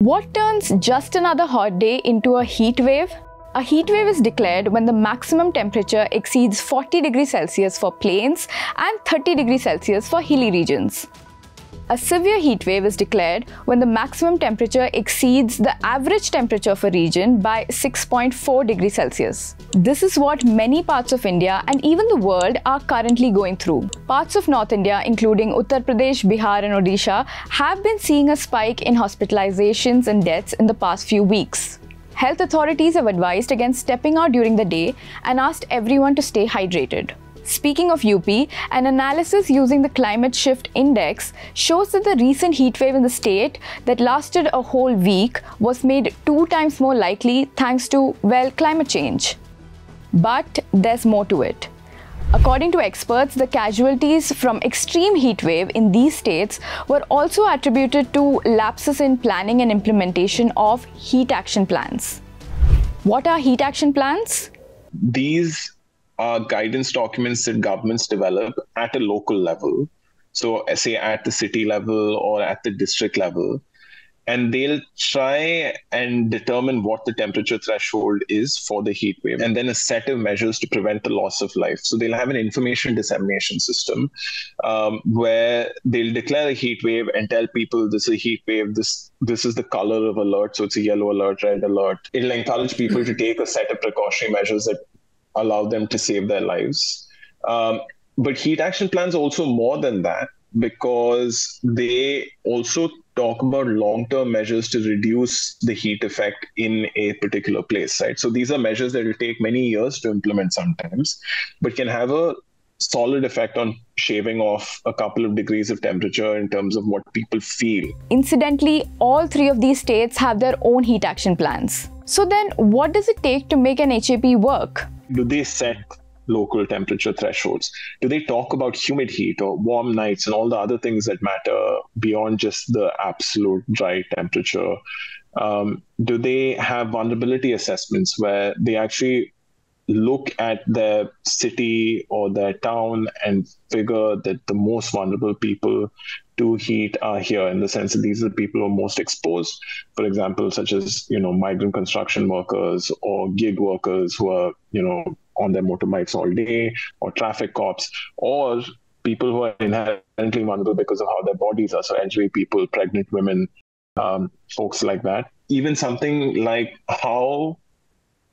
What turns just another hot day into a heat wave? A heat wave is declared when the maximum temperature exceeds 40 degrees Celsius for plains and 30 degrees Celsius for hilly regions. A severe heat wave is declared when the maximum temperature exceeds the average temperature of a region by 6.4 degrees Celsius. This is what many parts of India and even the world are currently going through. Parts of North India, including Uttar Pradesh, Bihar and Odisha, have been seeing a spike in hospitalizations and deaths in the past few weeks. Health authorities have advised against stepping out during the day and asked everyone to stay hydrated. Speaking of UP, an analysis using the Climate Shift Index shows that the recent heatwave in the state that lasted a whole week was made 2 times more likely thanks to, well, climate change. But there's more to it. According to experts, the casualties from extreme heatwave in these states were also attributed to lapses in planning and implementation of heat action plans. What are heat action plans? These are guidance documents that governments develop at a local level. So say at the city level or at the district level. And they'll try and determine what the temperature threshold is for the heat wave, and then a set of measures to prevent the loss of life. So they'll have an information dissemination system where they'll declare a heat wave and tell people this is a heat wave, this is the color of alert, so it's a yellow alert, red alert. It'll encourage people to take a set of precautionary measures that allow them to save their lives. But heat action plans are also more than that, because they also talk about long-term measures to reduce the heat effect in a particular place, right? So these are measures that will take many years to implement sometimes, but can have a solid effect on shaving off a couple of degrees of temperature in terms of what people feel. Incidentally, all 3 of these states have their own heat action plans. So then, what does it take to make an HAP work? Do they set local temperature thresholds? Do they talk about humid heat or warm nights and all the other things that matter beyond just the absolute dry temperature? Do they have vulnerability assessments where they actually look at their city or their town and figure that the most vulnerable people to heat are here, in the sense that these are the people who are most exposed, for example, such as, migrant construction workers or gig workers who are, on their motorbikes all day, or traffic cops, or people who are inherently vulnerable because of how their bodies are. So elderly people, pregnant women, folks like that. Even something like how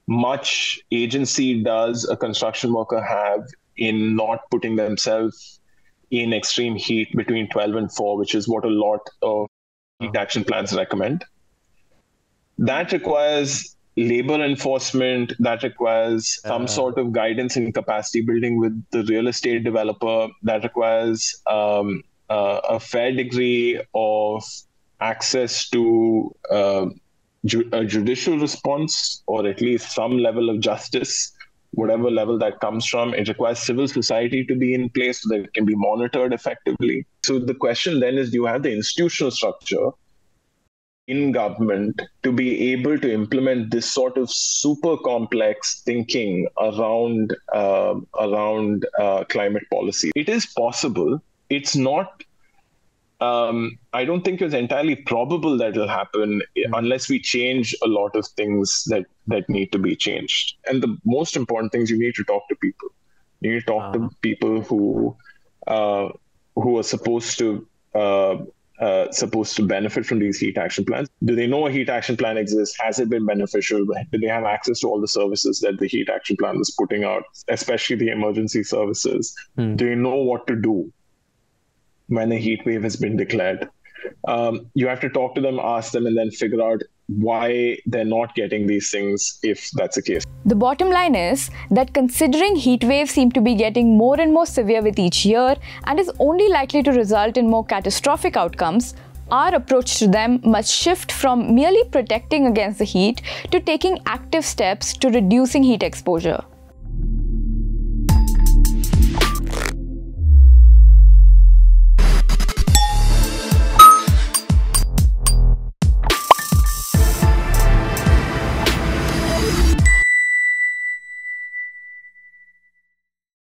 much agency does a construction worker have in not putting themselves in extreme heat between 12 and 4, which is what a lot of heat action plans recommend. That requires labor enforcement, that requires some sort of guidance and capacity building with the real estate developer, that requires a fair degree of access to a judicial response, or at least some level of justice, whatever level that comes from. It requires civil society to be in place so that it can be monitored effectively. So the question then is, do you have the institutional structure in government to be able to implement this sort of super complex thinking around climate policy? It is possible. It's not, I don't think it's entirely probable that it'll happen unless we change a lot of things that need to be changed. And the most important thing is you need to talk to people. You need to talk to people who are supposed to benefit from these heat action plans. Do they know a heat action plan exists? Has it been beneficial? Do they have access to all the services that the heat action plan is putting out, especially the emergency services? Do they know what to do when a heat wave has been declared? You have to talk to them, ask them, and then figure out why they're not getting these things, if that's the case. The bottom line is that considering heat waves seem to be getting more and more severe with each year and is only likely to result in more catastrophic outcomes, our approach to them must shift from merely protecting against the heat to taking active steps to reducing heat exposure.